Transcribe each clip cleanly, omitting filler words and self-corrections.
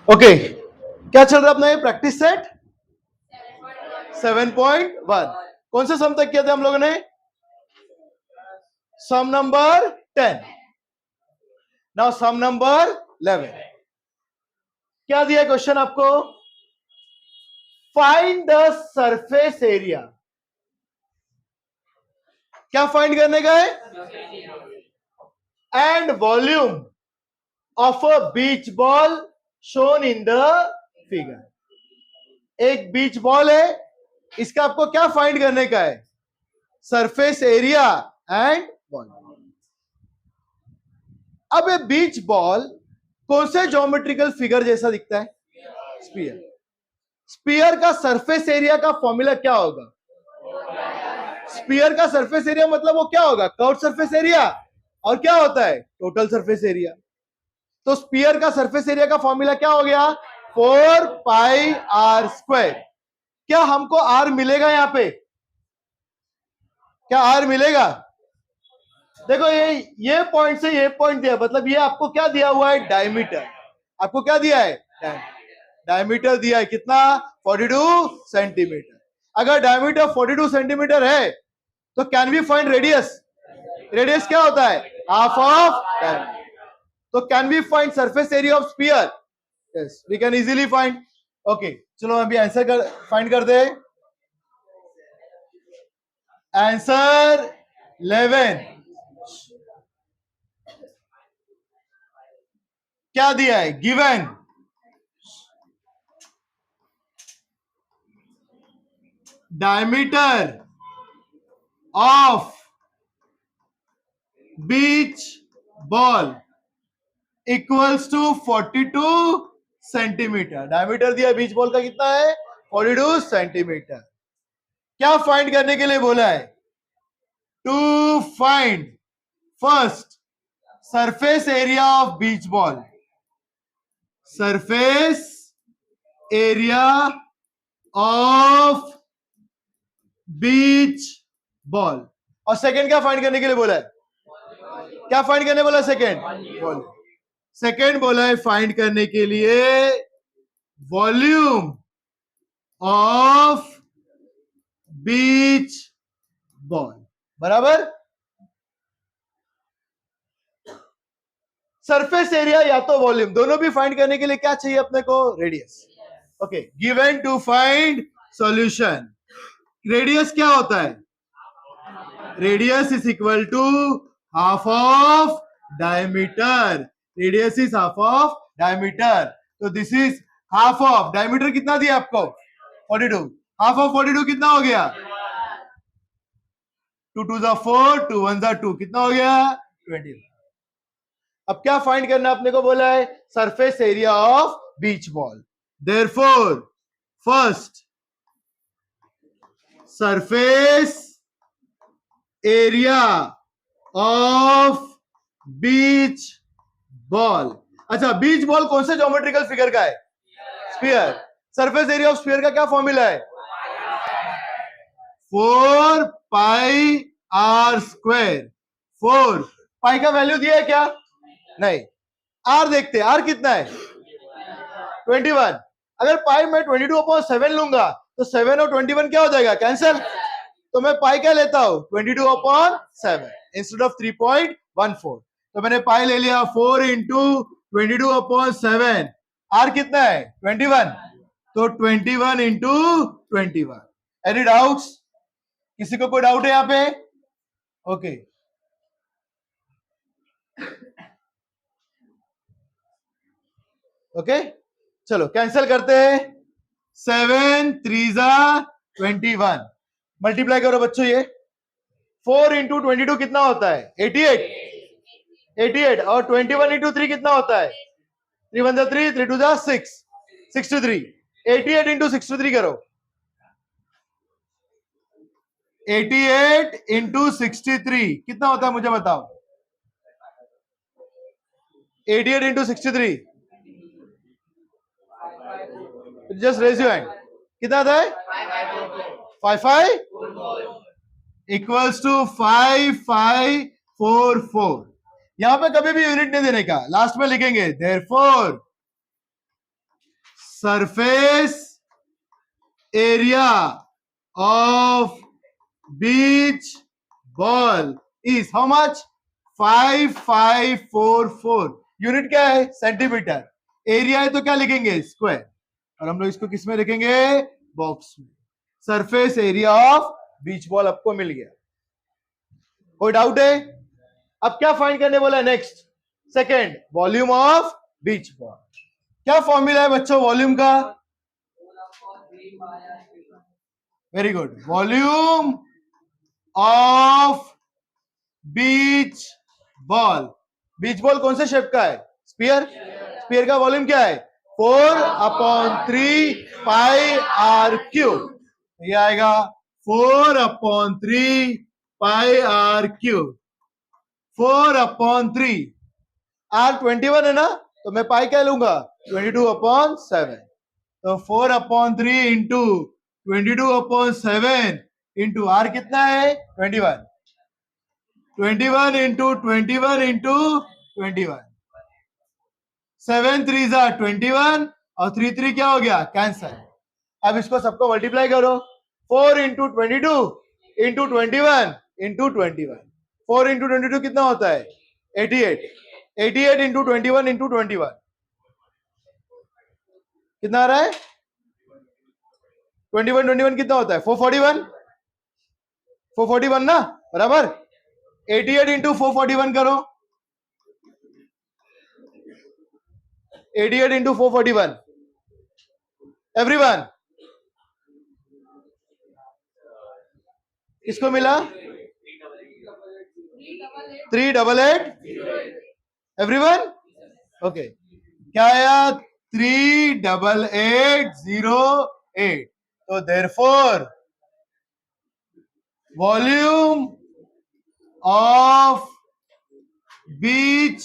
Okay क्या चल रहा है अपना ये प्रैक्टिस सेट 7.1। कौन से सम तक किया था हम लोगों ने? Sum number 10। Now sum number 11। क्या दिया क्वेश्चन आपको? Find the surface area. क्या फाइंड करने का है? And volume of a beach ball shown in the figure. एक बीच बॉल है, इसका आपको क्या फाइंड करने का है? Surface area and volume. अब ये बीच बॉल कौन से ज्योमेट्रिकल फिगर जैसा दिखता है? स्पीयर। स्पीयर का सरफेस एरिया का फॉर्मूला क्या होगा? स्पीयर का सरफेस एरिया मतलब वो क्या होगा? Curve surface area. और क्या होता है? Total surface area. तो स्पीयर का सरफेस एरिया का फॉर्मूला क्या हो गया? 4 पाई आर स्क्वायर। क्या हमको आर मिलेगा यहां पे? क्या आर मिलेगा? देखो ये पॉइंट से ये पॉइंट दिया, मतलब ये आपको क्या दिया हुआ है? डायमीटर। आपको क्या दिया है? डायमीटर दिया है। कितना? 42 सेंटीमीटर। अगर डायमीटर 42 सेंटीमीटर है तो can we find radius? Radius क्या होता है? Half of diameter. तो can we find surface area of sphere? Yes, we can easily find. Okay, चलो अभी आंसर फाइंड कर दे। आंसर 11 क्या दिया है? Given diameter of beach ball equals to 42 centimetre. Diameter दिया बीच बॉल का कितना है? 42 सेंटीमीटर। क्या फाइंड करने के लिए बोला है? To find first surface area of beach ball. Surface area of beach ball. और सेकंड क्या फाइंड करने के लिए बोला है? क्या फाइंड करने बोला? सेकंड। सेकंड बोला है फाइंड करने के लिए वॉल्यूम ऑफ बीच बॉल। बराबर। सरफेस एरिया या तो वॉल्यूम, दोनों भी फाइंड करने के लिए क्या चाहिए अपने को? Radius. Okay, given to find solution. Radius क्या होता है? Radius is equal to half of diameter. Radius is half of diameter. तो this is half of diameter. कितना दिया आपको? 42। हाफ ऑफ 42 कितना हो गया? 2 2 4, 2 1 2, कितना हो गया? 20। अब क्या फाइंड करना अपने को बोला है? Surface area of beach ball. Therefore first surface area of beach ball. अच्छा, बीच बॉल कौन से ज्योमेट्रिकल फिगर का है? Sphere. Surface area of sphere का क्या फॉर्मूला है? 4 पाई आर स्क्वायर। 4 पाई का वैल्यू दिया है क्या? नहीं। आर देखते हैं, आर कितना है? 21। अगर पाई में 22/7 लूंगा तो 7 और 21 क्या हो जाएगा? कैंसिल। तो मैं पाई क्या लेता हूं? 22/7 इंस्टेड ऑफ 3.14। तो मैंने पाई ले लिया 4 इंटू 22/7। आर कितना है? 21। तो 21 इंटू 21। Any doubts? किसी को कोई डाउट है यहां पे? ओके, ओके, चलो कैंसिल करते हैं। 7 3 21। मल्टीप्लाई करो बच्चों। ये 4 इंटू 22 कितना होता है? 88। 88 और 21 इंटू 3 कितना होता है? 3 1 3, 3 2 6, 63। 88 इंटू 63 करो। 88 इंटू 63 कितना होता है? मुझे बताओ। 88 into 63, just raise your hand. कितना आता है? 55 इक्वल्स टू 5544। यहां पे कभी भी यूनिट नहीं देने का, लास्ट में लिखेंगे therefore surface area of beach ball is how much 5544 unit क्या है सेंटीमीटर एरिया है तो क्या लिखेंगे स्क्वायर और हम लोग इसको किस में लिखेंगे बॉक्स में surface area of beach ball आपको मिल गया कोई डाउट है अब क्या फाइंड करने बोला next second volume of beach ball क्या फॉर्मूला है बच्चों वॉल्यूम का very good volume of beach ball कौन से शेप का है स्पीयर का वॉल्यूम क्या है 4/3 पाई आर क्यूब ये आएगा 4/3 पाई आर क्यूब 4/3 आर 21 है ना तो मैं पाई क्या लूंगा 22/7 तो 4/3 इंटू 22/7 इंटू आर कितना है 21 इंटू 21 7 3 21 और 3 3 क्या हो गया कैंसल अब इसको सबको मल्टीप्लाई करो 4 इंटू 22 इंटू 21 इंटू 21 4 इंटू 22 कितना होता है 88 इंटू 21 इंटू 21 कितना आ रहा है 21 कितना होता है 441 ना बराबर 88 इंटू 441 करो 88 इंटू 441 एवरीवन किसको मिला 388 एवरीवन ओके क्या आया 38808 तो therefore volume of beach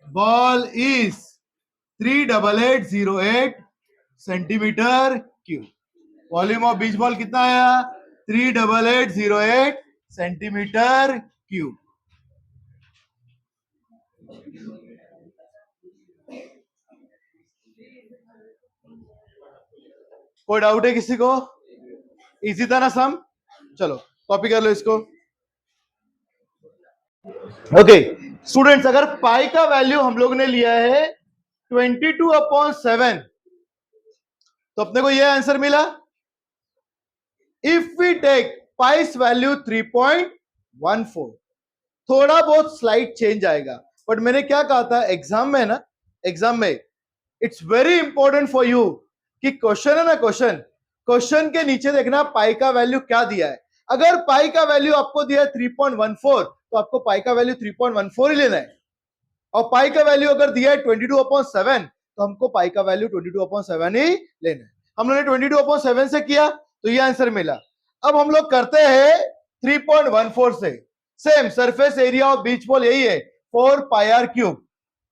ball is 38808 centimetre cube volume of beach ball कितना आया 38808 सेंटीमीटर क्यूब कोई डाउट है किसी को इसी तरह सम चलो कॉपी कर लो इसको ओके स्टूडेंट्स अगर पाई का वैल्यू हम लोग ने लिया है 22/7 तो अपने को यह आंसर मिला if we take pi's value 3.14 थोड़ा बहुत स्लाइड चेंज आएगा बट मैंने क्या कहा था एग्जाम में it's very important for you कि क्वेश्चन है ना क्वेश्चन के नीचे देखना पाई का वैल्यू क्या दिया है अगर पाई का वैल्यू आपको दिया है 3.14 तो आपको पाई का वैल्यू 3.14 ही लेना है और पाई का वैल्यू अगर दिया है 22/7 तो हमको पाई का वैल्यू 22/7 ही लेना है हम लोगों ने 22/7 से किया तो ये आंसर मिला अब हम लोग करते हैं 3.14 से same surface area of beach ball यही है 4 पाई आर क्यूब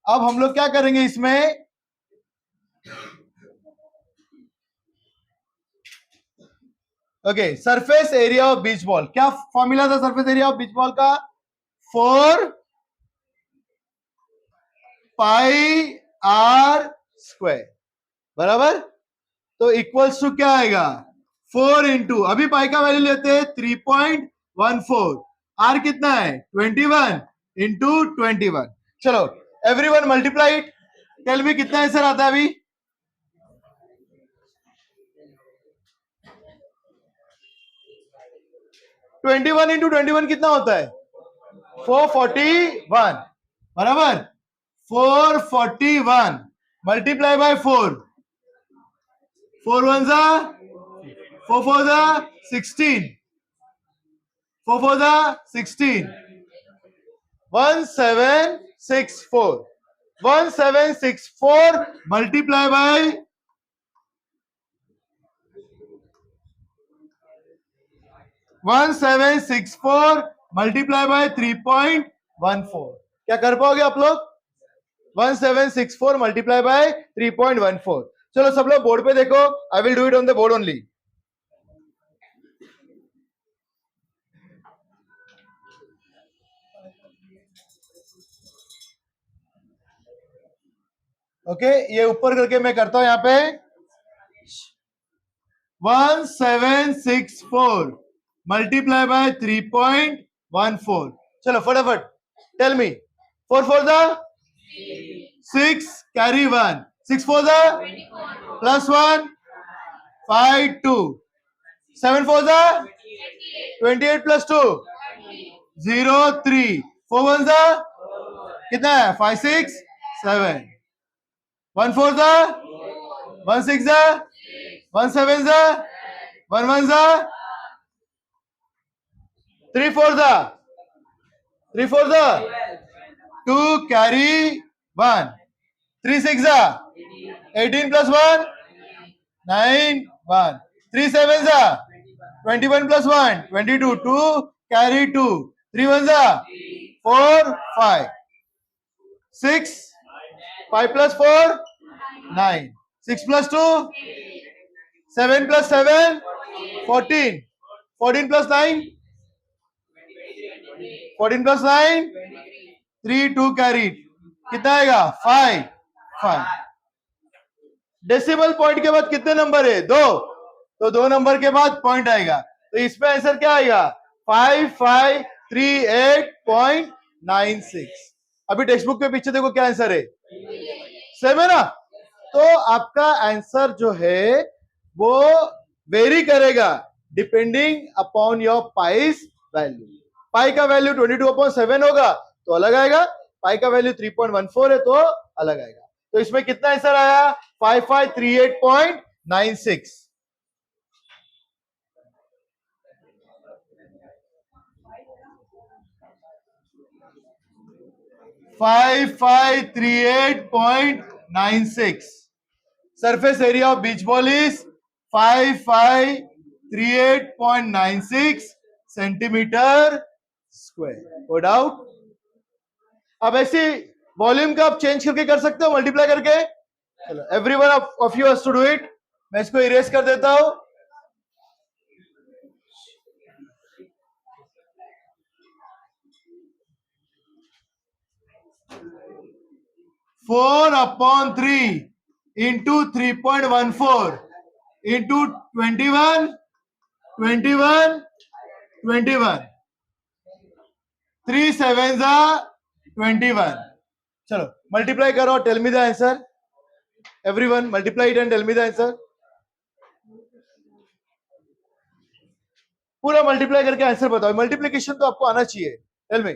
अब हम लोग क्या करेंगे इसमें okay surface area of beach ball क्या फॉर्मूला था surface area of beach ball का 4 पाई आर स्क्वायर बराबर तो इक्वल्स टू क्या आएगा 4 इंटू अभी पाई का वैल्यू लेते हैं 3.14 आर कितना है 21 इंटू 21 चलो everyone multiply it tell me कितना आंसर आता है अभी 21 इंटू 21 कितना होता है 441 बराबर 441 मल्टीप्लाई बाय 4 4 1 जा 4 4 जा 16 4 4 जा 16 1764 मल्टीप्लाई बाय 1764 मल्टीप्लाई बाय 3.14 क्या कर पाओगे आप लोग 1764 मल्टीप्लाई बाय 3.14 चलो सब लोग बोर्ड पे देखो I will do it on the board only okay ये ऊपर करके मैं करता हूं यहां पे 1764 मल्टीप्लाई बाय 3.14. चलो फटाफट tell me. 4 for the 6 carry 1. 6 for the plus 1 5 2. 7 for the 28 plus 2 0 3. 4 1 the कितना है 5 6 7. 1 4 the 1 6 the 1 7 the 1 1 the 3 4 the 3 4 the 2 carry 1. 3 6 the 18 plus 1 9 1. 3 7 the 21 plus 1 22. 2 carry 2. 3 1 the 4 5. 6 5 plus 4 9. 6 plus 2 7 plus 7 14. 14 plus 9 14 plus 9 3 2 carried. कितना आएगा 5 5. Decimal point के बाद कितने number है 2. तो 2 number के बाद पॉइंट आएगा. तो इसमें आंसर क्या आएगा 5538.96. अभी टेक्स्ट बुक के पीछे देखो क्या आंसर है. सेम है ना. तो आपका आंसर जो है वो वेरी करेगा depending upon your pi's value. Pi का वैल्यू 22/7 होगा तो अलग आएगा. पाई का वैल्यू 3.14 है तो अलग आएगा. तो इसमें कितना आंसर आया 5538.96. $5538.96. Surface area of beach ball is 5538.96 centimetre square. No doubt. अब ऐसी वॉल्यूम का आप चेंज करके कर सकते हो मल्टीप्लाई करके. चलो everyone of you has to do it. मैं इसको इरेज कर देता हूं. Four upon 3 into 3.14 into 21 21 21 3 7 21. चलो मल्टीप्लाई करो. Tell me the answer. Everyone multiply it and tell me the answer. पूरा मल्टीप्लाई करके आंसर बताओ. मल्टीप्लिकेशन तो आपको आना चाहिए. Tell me.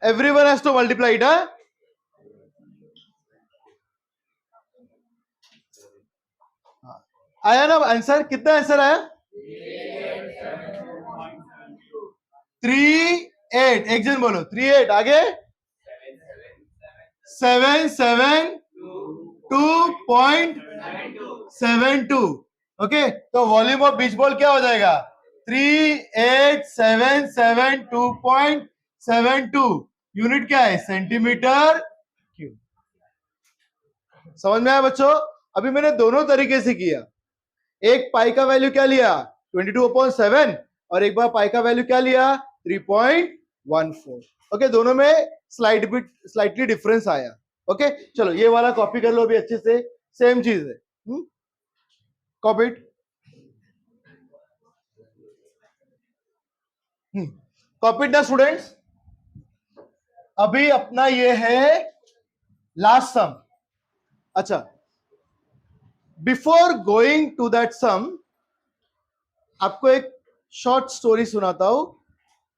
Everyone has to multiply it, huh? आया ना आंसर. कितना आंसर आया 38. एक जन बोलो 38. आगे 772.72. ओके. तो वॉल्यूम ऑफ बीच बॉल क्या हो जाएगा 38772.72. यूनिट क्या है सेंटीमीटर क्यूब. समझ में आया बच्चों. अभी मैंने दोनों तरीके से किया. एक पाई का वैल्यू क्या लिया 22/7 और एक बार पाई का वैल्यू क्या लिया 3.14. ओके. दोनों में स्लाइटली डिफरेंस आया. ओके. चलो ये वाला कॉपी कर लो अभी अच्छे से. सेम चीज है. Copy it. Copy it the students. अभी अपना ये है लास्ट सम. अच्छा before going to that sum आपको एक शॉर्ट स्टोरी सुनाता हूं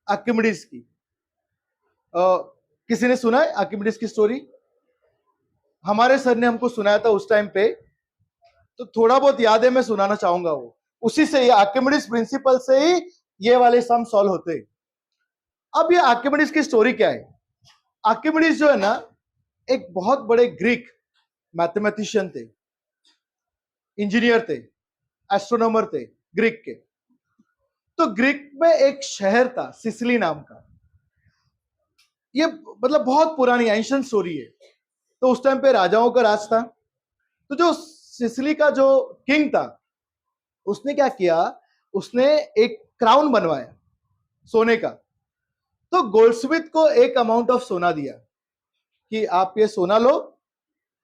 आर्किमिडीज की. किसी ने सुना है आर्किमिडीज की स्टोरी. हमारे सर ने हमको सुनाया था उस टाइम पे. तो थोड़ा बहुत याद है मैं सुनाना चाहूंगा. वो उसी से आर्किमिडीज प्रिंसिपल से ही ये वाले सम सॉल्व होते. अब ये आर्किमिडीज की स्टोरी क्या है. आर्किमिडीज जो है ना एक बहुत बड़े ग्रीक मैथमेटिशियन थे, इंजीनियर थे, एस्ट्रोनॉमर थे ग्रीक के. तो ग्रीक में एक शहर था सिसिली नाम का. ये मतलब बहुत पुरानी एंशिएंट स्टोरी है. तो उस टाइम पे राजाओं का राज था. तो जो सिसिली का जो किंग था उसने क्या किया उसने एक क्राउन बनवाया सोने का. तो गोल्डस्मिथ को एक अमाउंट ऑफ सोना दिया कि आप ये सोना लो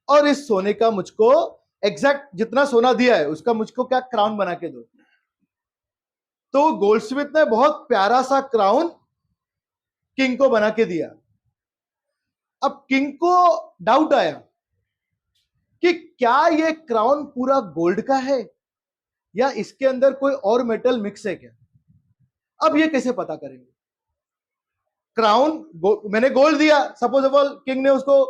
और इस सोने का मुझको एग्जैक्ट जितना सोना दिया है उसका मुझको क्या क्राउन बना के दो। तो गोल्डस्मिथ ने बहुत प्यारा सा क्राउन किंग को बना के दिया। अब किंग को डाउट आया कि क्या ये क्राउन पूरा गोल्ड का है या इसके अंदर कोई और मेटल मिक्स है क्या। अब ये कैसे पता करेंगे। क्राउन मैंने गोल्ड दिया, सपोज ऑफ ऑल किंग ने उसको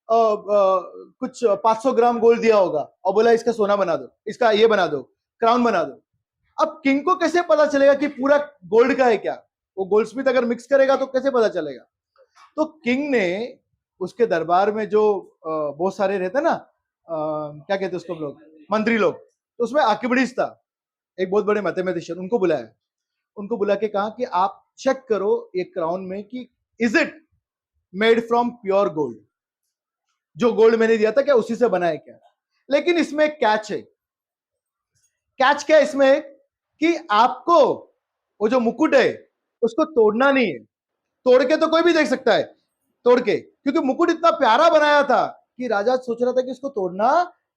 कुछ 500 ग्राम गोल्ड दिया होगा और बोला इसका सोना बना दो, इसका ये बना दो, क्राउन बना दो। अब किंग को कैसे पता चलेगा कि पूरा गोल्ड का है क्या। वो गोल्डस्मिथ अगर मिक्स करेगा तो कैसे पता चलेगा। तो किंग ने उसके दरबार में जो बहुत सारे रहते ना, क्या कहते उसको हम लोग, मंत्री लोग, तो उसमें आर्किमिडीज था, एक बहुत बड़े मैथमेटिशियन, उनको बुलाया। उनको बुला के कहा कि आप चेक करो ये क्राउन में कि is it made from pure gold, जो गोल्ड मैंने दिया था क्या उसी से बना है क्या। लेकिन इसमें एक कैच है। कैच क्या है इसमें कि आपको वो जो मुकुट है उसको तोड़ना नहीं है। तोड़ के तो कोई भी देख सकता है, तोड़ के, क्योंकि मुकुट इतना प्यारा बनाया था कि राजा सोच रहा था कि इसको तोड़ना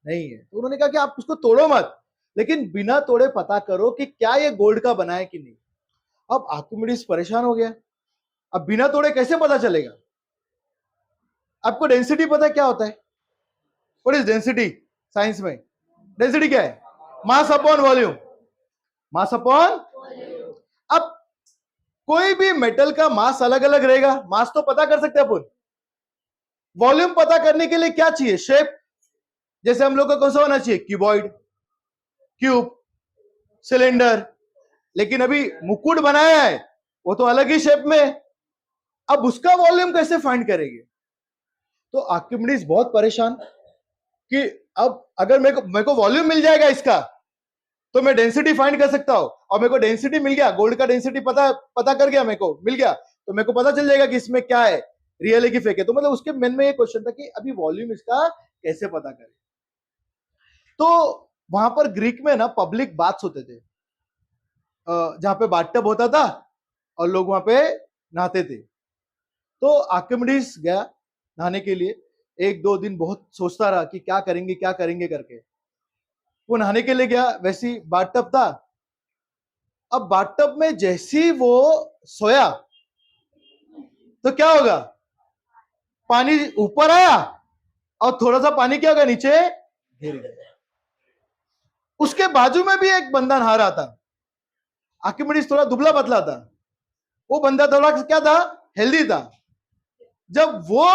नहीं है। तो उन्होंने कहा कि आप उसको तोड़ो मत, लेकिन बिना तोड़े पता करो कि क्या ये गोल्ड का बना है कि नहीं। अब आर्किमिडीज परेशान हो गया, अब बिना तोड़े कैसे पता चलेगा। आपको डेंसिटी पता है क्या होता है। व्हाट इज डेंसिटी साइंस में। डेंसिटी क्या है, mass upon volume. Mass upon, अब कोई भी मेटल का मास अलग अलग रहेगा, मास तो पता कर सकते हैं अपन। वॉल्यूम पता करने के लिए क्या चाहिए, शेप। जैसे हम लोग को कौन सा होना चाहिए, क्यूबॉइड, क्यूब, सिलेंडर। लेकिन अभी मुकुट बनाया है वो तो अलग ही शेप में, अब उसका वॉल्यूम कैसे फाइंड करेंगे। तो आर्किमिडीज बहुत परेशान कि अब अगर मेरे को वॉल्यूम मिल जाएगा इसका तो मैं डेंसिटी फाइंड कर सकता हूं, और मेरे को डेंसिटी मिल गया, गोल्ड का डेंसिटी पता कर गया, मेरे को मिल गया, तो मेरे को पता चल जाएगा कि इसमें क्या है, रियल है कि फेक है। तो मतलब उसके मन में ये क्वेश्चन था कि अभी वॉल्यूम इसका कैसे पता करें। तो वहां पर ग्रीक में ना पब्लिक बाथ्स होते थे, जहां पे बाथटब होता था और लोग वहां पे नहाते थे। तो आर्किमिडीज गया नहाने के लिए, एक दो दिन बहुत सोचता रहा कि क्या करेंगे करके। वो नहाने के लिए गया, वैसी बाथटब था। अब बाथटब में जैसी वो सोया तो क्या होगा, पानी ऊपर आया और थोड़ा सा पानी क्या होगा, नीचे गिर गया। उसके बाजू में भी एक बंदा नहा रहा था। आर्किमिडीज थोड़ा दुबला पतला था, वो बंदा थोड़ा क्या था, हेल्दी था। जब वो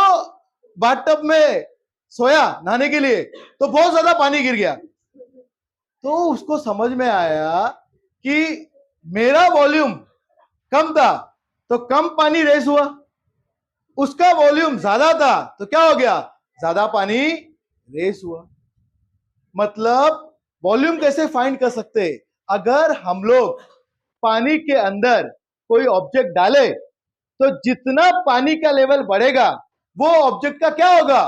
बाथटब में सोया नहाने के लिए तो बहुत ज्यादा पानी गिर गया। तो उसको समझ में आया कि मेरा वॉल्यूम कम था तो कम पानी रेस हुआ, उसका वॉल्यूम ज्यादा था तो क्या हो गया, ज्यादा पानी रेस हुआ। मतलब वॉल्यूम कैसे फाइंड कर सकते, अगर हम लोग पानी के अंदर कोई ऑब्जेक्ट डाले तो जितना पानी का लेवल बढ़ेगा वो ऑब्जेक्ट का क्या होगा,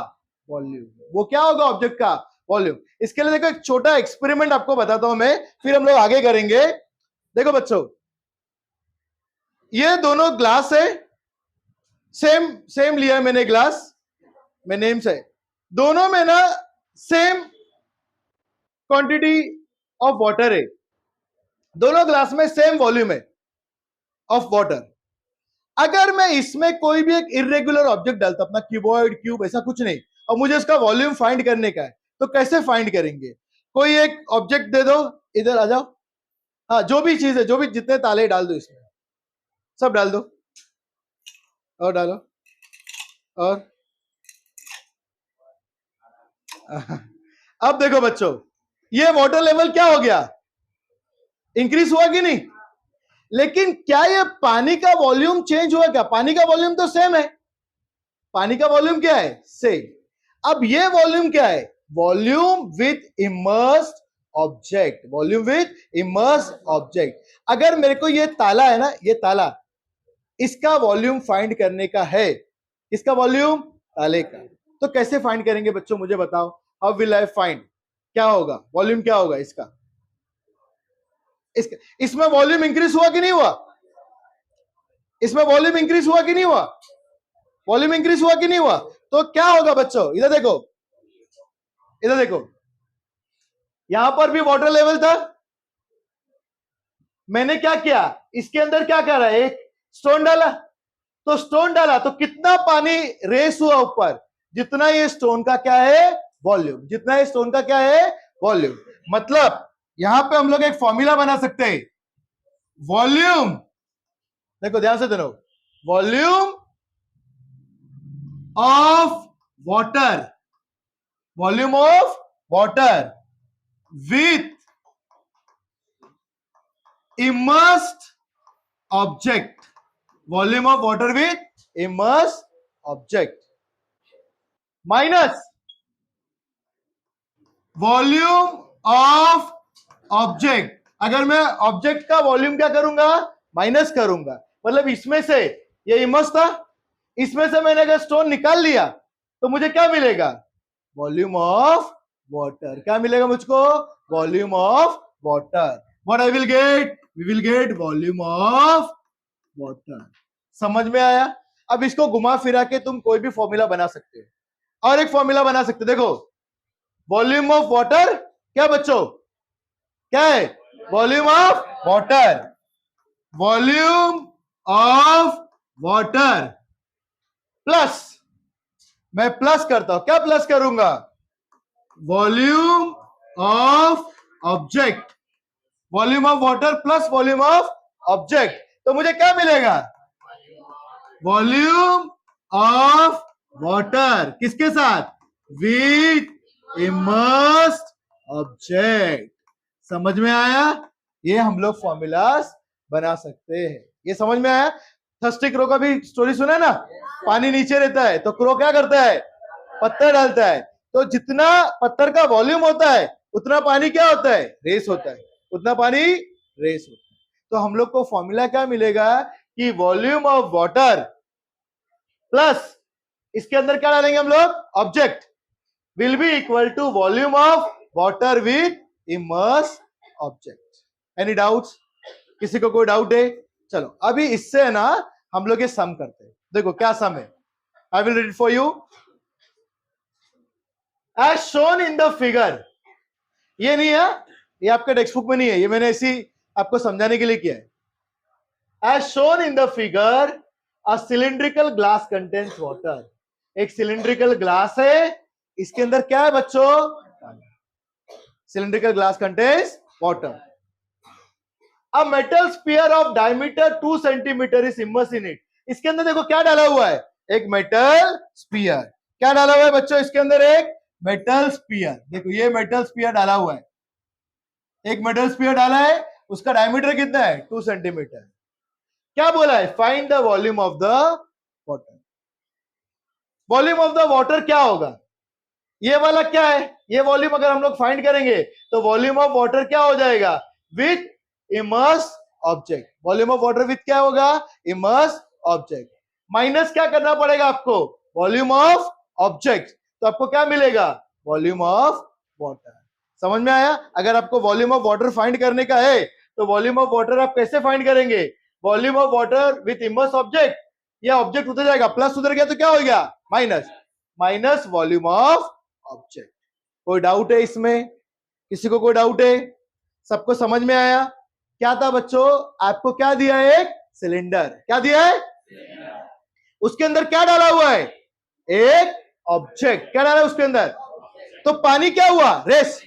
वॉल्यूम। वो क्या होगा ऑब्जेक्ट का, वॉल्यूम। इसके लिए देखो एक छोटा एक्सपेरिमेंट आपको बताता हूं मैं, फिर हम लोग आगे करेंगे। देखो बच्चों, ये दोनों ग्लास है, सेम सेम लिया है मैंने ग्लास, मैं नेम से, दोनों में ना सेम क्वांटिटी ऑफ वाटर है, दोनों ग्लास में सेम वॉल्यूम है ऑफ वाटर। अगर मैं इसमें कोई भी एक इरेगुलर ऑब्जेक्ट डालता, अपना क्यूबॉइड, क्यूब, ऐसा कुछ नहीं, और मुझे इसका वॉल्यूम फाइंड करने का है, तो कैसे फाइंड करेंगे। कोई एक ऑब्जेक्ट दे दो, इधर आ जाओ, हाँ जो भी चीज है, जो भी जितने ताले डाल दो इसमें, सब डाल दो, और डालो, और अब देखो बच्चों, ये वाटर लेवल क्या हो गया, इंक्रीज हुआ कि नहीं। लेकिन क्या ये पानी का वॉल्यूम चेंज हुआ क्या, पानी का वॉल्यूम तो सेम है, पानी का वॉल्यूम क्या है, सेम। अब ये वॉल्यूम क्या है, volume with immersed object, volume with immersed object. अगर मेरे को ये ताला है ना, ये ताला, इसका वॉल्यूम फाइंड करने का है, इसका वॉल्यूम ताले का, तो कैसे फाइंड करेंगे बच्चों, मुझे बताओ। हाउ विल आई फाइंड, क्या होगा वॉल्यूम, क्या होगा इसका, इसमें वॉल्यूम इंक्रीज हुआ कि नहीं हुआ, इसमें वॉल्यूम इंक्रीज हुआ कि नहीं हुआ, वॉल्यूम इंक्रीज हुआ कि नहीं हुआ। तो क्या होगा बच्चों, इधर देखो, इधर देखो, यहां पर भी वाटर लेवल था, मैंने क्या किया, इसके अंदर क्या करा, एक स्टोन डाला, तो स्टोन डाला तो कितना पानी रेस हुआ ऊपर, जितना ये स्टोन का क्या है वॉल्यूम, जितना ये स्टोन का क्या है वॉल्यूम। मतलब यहां पे हम लोग एक फॉर्मूला बना सकते हैं, वॉल्यूम, देखो ध्यान से देखो, volume of water, volume of water with immersed object, volume of water with immersed object minus volume of object। अगर मैं ऑब्जेक्ट का वॉल्यूम क्या करूंगा, माइनस करूंगा, मतलब इसमें से ये इमर्स था, इसमें से मैंने अगर स्टोन निकाल लिया तो मुझे क्या मिलेगा, वॉल्यूम ऑफ वाटर, क्या मिलेगा मुझको, volume of water. What I will get, we will get volume of water. समझ में आया। अब इसको घुमा फिरा के तुम कोई भी फॉर्मूला बना सकते हो, और एक फॉर्मूला बना सकते हो, देखो वॉल्यूम ऑफ वाटर क्या बच्चों, क्या है, volume of water, volume of water plus, मैं प्लस करता हूं, क्या प्लस करूंगा, volume of object, volume of water plus volume of object, तो मुझे क्या मिलेगा, वॉल्यूम ऑफ वाटर किसके साथ, विथ इमर्स्ड ऑब्जेक्ट। समझ में आया, ये हम लोग फॉर्मूलास बना सकते हैं, ये समझ में आया। थर्स्टी क्रो का भी स्टोरी सुना है ना, पानी नीचे रहता है तो क्रो क्या करता है, पत्थर डालता है, तो जितना पत्थर का वॉल्यूम होता है उतना पानी क्या होता है, रेस होता है, उतना पानी रेस होता है। तो हम लोग को फॉर्मूला क्या मिलेगा कि वॉल्यूम ऑफ वाटर प्लस इसके अंदर क्या डालेंगे हम लोग, object, will be equal to volume of water with immersed object. Any doubts, किसी को कोई डाउट है, चलो अभी इससे ना हम लोग ये सम करते हैं, देखो क्या सम है, I will read for you. As shown in the figure, ये नहीं है, ये आपके टेक्स्ट बुक में नहीं है, ये मैंने ऐसी आपको समझाने के लिए किया है। As shown in the figure a cylindrical glass contains water, एक सिलिंड्रिकल ग्लास है, इसके अंदर क्या है बच्चों, cylindrical glass contains water. A metal sphere of diameter 2 centimetre is immersed in it, इसके अंदर देखो क्या डाला हुआ है, एक मेटल स्फीयर, क्या डाला हुआ है बच्चों, इसके अंदर एक मेटल स्फीयर, देखो ये मेटल स्फीयर डाला हुआ है, एक मेटल स्फीयर डाला है, उसका डायमीटर कितना है, 2 सेंटीमीटर। क्या बोला है, find the volume of the water. Volume of the water क्या होगा, ये वाला क्या है, ये वॉल्यूम अगर हम लोग फाइंड करेंगे तो वॉल्यूम ऑफ वाटर क्या हो जाएगा, with immerse object, volume of water with क्या होगा, इमर्स ऑब्जेक्ट, माइनस क्या करना पड़ेगा आपको, वॉल्यूम ऑफ ऑब्जेक्ट, तो आपको क्या मिलेगा, वॉल्यूम ऑफ वाटर। समझ में आया। अगर आपको वॉल्यूम ऑफ वाटर फाइंड करने का है तो वॉल्यूम ऑफ वाटर आप कैसे फाइंड करेंगे, volume of water with immerse object, ये ऑब्जेक्ट उधर जाएगा, प्लस उधर गया तो क्या हो गया, minus, minus volume of object. कोई डाउट है इसमें, किसी को कोई डाउट है, सबको समझ में आया। क्या था बच्चों, आपको क्या दिया है, एक सिलेंडर, क्या दिया है, उसके अंदर क्या डाला हुआ है, एक ऑब्जेक्ट, क्या डाला है उसके अंदर, तो पानी क्या हुआ, रेस,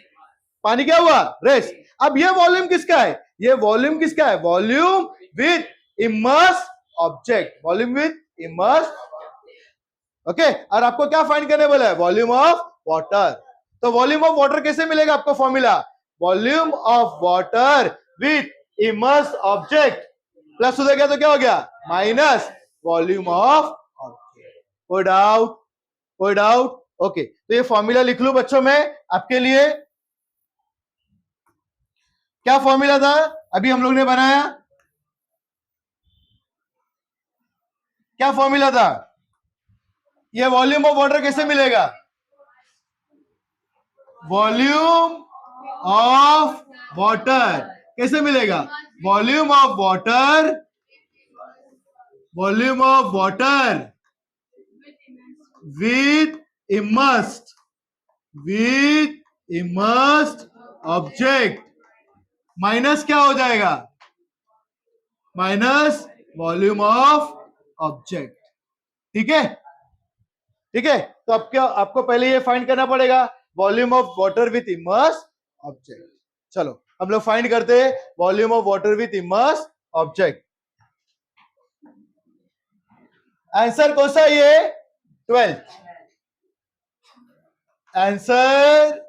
पानी क्या हुआ, रेस। अब ये वॉल्यूम किसका है, ये वॉल्यूम किसका है, volume with immerse object, volume with immerse, okay. और आपको क्या फाइंड करने बोला है, वॉल्यूम ऑफ वाटर। तो वॉल्यूम ऑफ वाटर कैसे मिलेगा आपको formula, volume of water with immerse object, plus उधर गया तो क्या हो गया, माइनस वॉल्यूम ऑफ ऑब्जेक्ट। कोई डाउट, कोई डाउट, ओके। तो ये फॉर्मूला लिख लूं बच्चों में आपके लिए, क्या फॉर्मूला था अभी हम लोग ने बनाया, क्या फॉर्मूला था, ये वॉल्यूम ऑफ वाटर कैसे मिलेगा, वॉल्यूम ऑफ वाटर कैसे मिलेगा, volume of water, volume of water with immersed with immersed object minus क्या हो जाएगा, माइनस वॉल्यूम ऑफ ऑब्जेक्ट। ठीक है, ठीक है। तो आपको पहले ये फाइंड करना पड़ेगा volume of water with immersed object. चलो हम लोग फाइंड करते हैं volume of water with immersed object. Answer कौन सा ये 12th, आंसर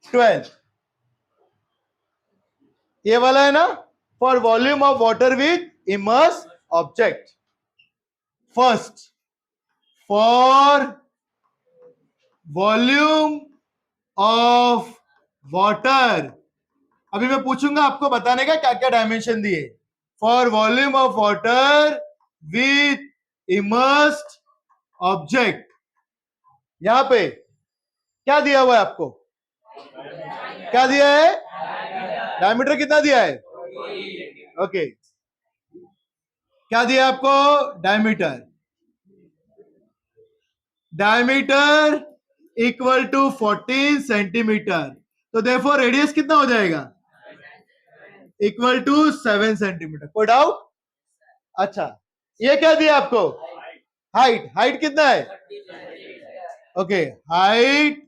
12th ये वाला है ना, for volume of water with immersed object. First, for volume of water, अभी मैं पूछूंगा आपको बताने का क्या क्या डायमेंशन दिए। For volume of water with immersed object, यहां पे क्या दिया हुआ है आपको, क्या दिया है, डायमीटर कितना दिया है, ओके क्या दिया आपको, diameter, diameter equal to 14 centimetre, तो देयरफॉर रेडियस कितना हो जाएगा, इक्वल टू 7 सेंटीमीटर। कोई डाउट? अच्छा ये क्या दिया आपको, हाइट, हाइट कितना है, okay height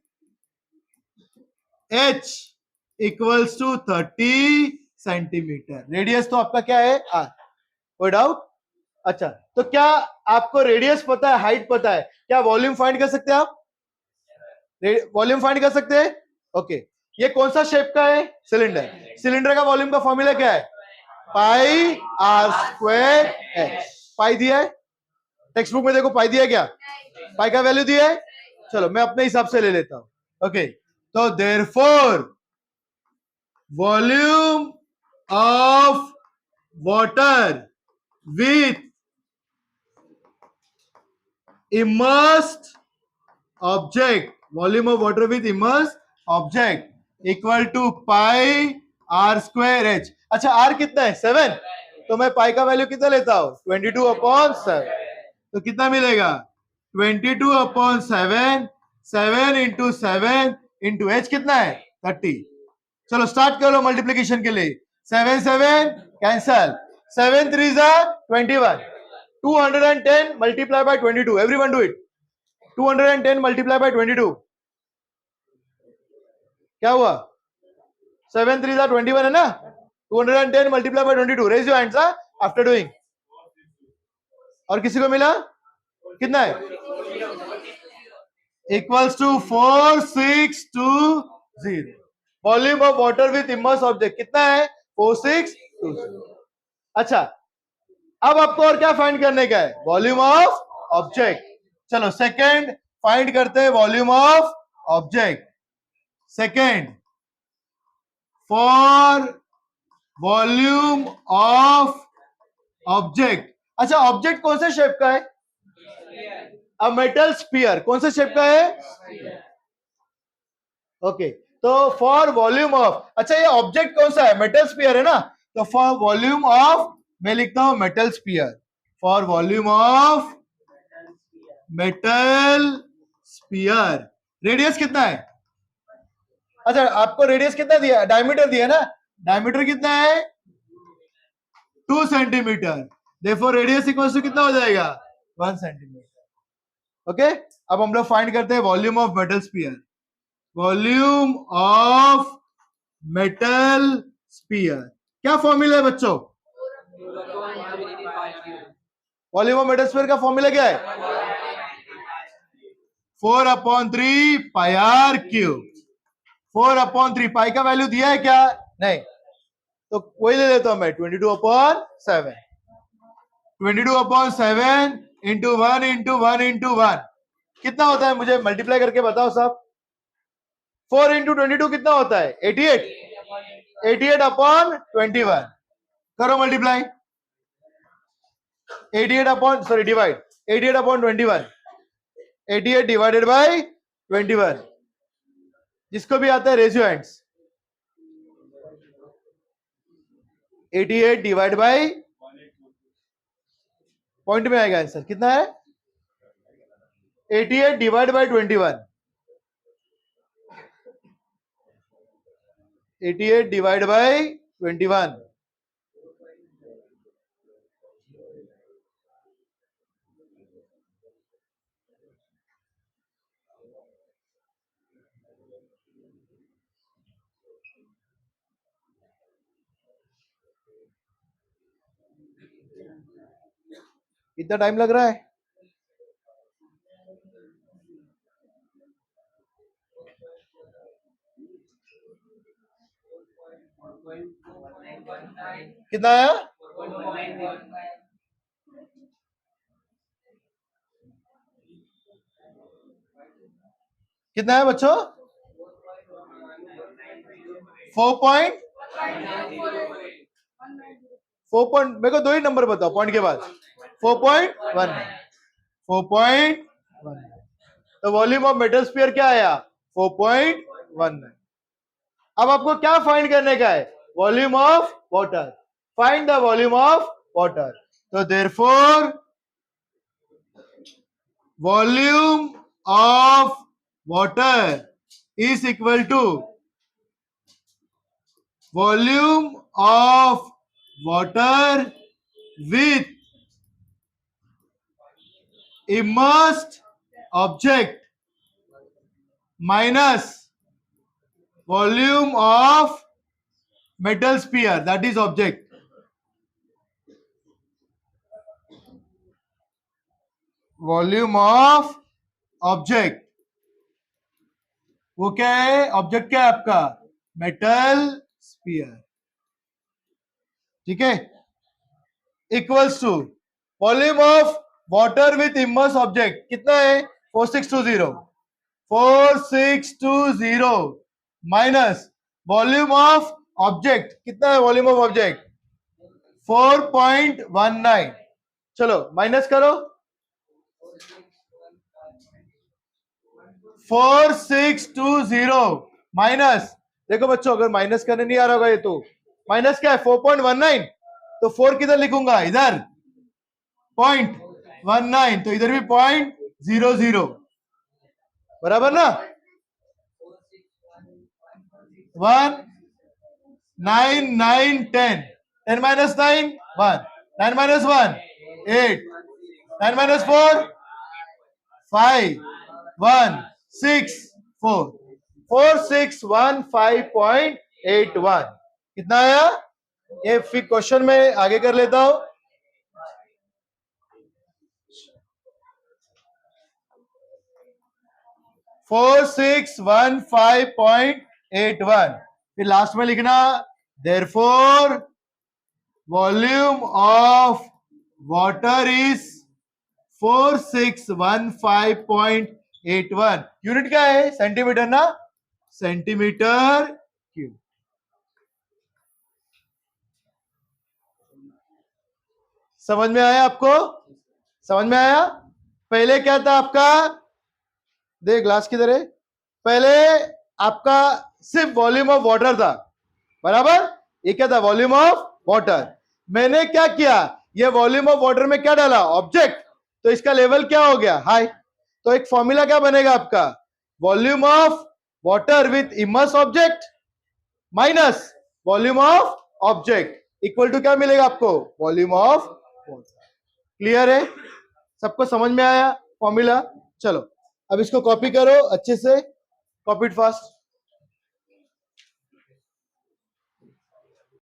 h equals to 30 centimetre, radius तो आपका क्या है r। कोई डाउट? अच्छा तो क्या आपको रेडियस पता है, हाइट पता है, क्या वॉल्यूम फाइंड कर सकते हैं आप, वॉल्यूम फाइंड कर सकते हैं, ओके ये कौन सा शेप का है, सिलेंडर, सिलेंडर का वॉल्यूम का फॉर्मूला क्या है, पाई आर स्क्वायर एच। पाई दिया है टेक्स्ट बुक में, देखो पाई दिया है क्या, पाई का वैल्यू दिया है, चलो मैं अपने हिसाब से ले लेता हूं। ओके तो therefore volume of water with immersed object, volume of water with immersed object equal to pi r square h। अच्छा r कितना है 7, तो मैं पाई का वैल्यू कितना लेता हूं 22/7, तो कितना मिलेगा 22/7, 7 इंटू 7 इंटू एच कितना है 30। चलो स्टार्ट करो मल्टीप्लीकेशन के लिए, 7 7 cancel, 7 3 21, 210 multiply by 22, everyone do it, 210 multiply by 22 क्या हुआ, 7 3 21 है ना, 210 multiply by 22, raise your hands after doing। और किसी को मिला कितना है, equals to 4620। Volume of water with immersed object कितना है 4620। अच्छा अब आपको और क्या फाइंड करने का है, वॉल्यूम ऑफ ऑब्जेक्ट। चलो सेकंड फाइंड करते हैं volume of object. Second, for volume of object, अच्छा ऑब्जेक्ट कौन से शेप का है, अ मेटल स्फीयर, कौन से शेप का है, ओके तो फॉर वॉल्यूम ऑफ, अच्छा ये ऑब्जेक्ट कौन सा है, मेटल स्फीयर है ना, तो फॉर वॉल्यूम ऑफ मैं लिखता हूं metal sphere, for volume of metal sphere radius कितना है, अच्छा आपको रेडियस कितना दिया, डायमीटर दिया ना, डायमीटर कितना है 2 centimetre, therefore radius equals to कितना हो जाएगा 1 सेंटीमीटर। ओके अब हम लोग फाइंड करते हैं volume of metal sphere, volume of metal sphere क्या फॉर्मूला है बच्चों, वॉल्यूम ऑफ मेटल स्फीयर का फॉर्मूला क्या है 4/3 पाई आर क्यूब, 4/3 पाई का वैल्यू दिया है क्या, नहीं, तो वही ले लेता हूं मैं 22/7, 22/7 इंटू 1 इंटू 1 इंटू 1 कितना होता है, मुझे मल्टीप्लाई करके बताओ साहब, 4 इंटू 22 कितना होता है 88, 88/21 करो मल्टीप्लाई, 88 डिवाइड 88/21, 88 डिवाइडेड बाय 21, जिसको भी आता है raise your hands, 88 divide by point में आएगा आंसर कितना है 88 डिवाइड बाय 21, 88 डिवाइड बाय 21, कितना टाइम लग रहा है? कितना आया? कितना है बच्चों? 4 मेरे को दो ही नंबर बताओ पॉइंट के बाद। 4.1, 4.1। तो वॉल्यूम ऑफ मेटल स्फीयर क्या आया? 4.1। अब आपको क्या फाइंड करने का है? Volume of water. Find the volume of water. तो therefore volume of water is equal to volume of water with immersed object minus volume of metal sphere, that is object. Volume of object, वो क्या है? Object क्या है आपका? Metal sphere. ठीक है, equals to volume of water with immerse object कितना है? 4620, 4620 माइनस वॉल्यूम ऑफ ऑब्जेक्ट कितना है? Volume of object 4.19। चलो माइनस करो, 4620 माइनस, देखो बच्चों अगर माइनस करने नहीं आ रहा होगा ये तो माइनस क्या है? 4.19। तो 4 किधर लिखूंगा? इधर 0.19, तो इधर भी 0.00, बराबर ना? 1 9 9 10, 10 minus 9 1, 9 minus 1 8, 9 minus 4 5, 1 6 4, 4615.81 कितना आया? ये फिर क्वेश्चन में आगे कर लेता हूं। (4615.81) फिर लास्ट में लिखना therefore volume of water is 4615.81। Unit क्या है? सेंटीमीटर ना? Centimetre cube. समझ में आया आपको? समझ में आया? पहले क्या था आपका? देख ग्लास किधर है? पहले आपका सिर्फ वॉल्यूम ऑफ वाटर था, बराबर? ये क्या था? Volume of water. मैंने क्या किया? ये वॉल्यूम ऑफ वाटर में क्या डाला? ऑब्जेक्ट। तो इसका लेवल क्या हो गया? हाई। तो एक फॉर्मूला क्या बनेगा आपका? Volume of water with immerse object minus volume of object equal to क्या मिलेगा आपको? Volume of water. क्लियर है? सबको समझ में आया फॉर्मूला? चलो अब इसको कॉपी करो अच्छे से, कॉपी इट फास्ट।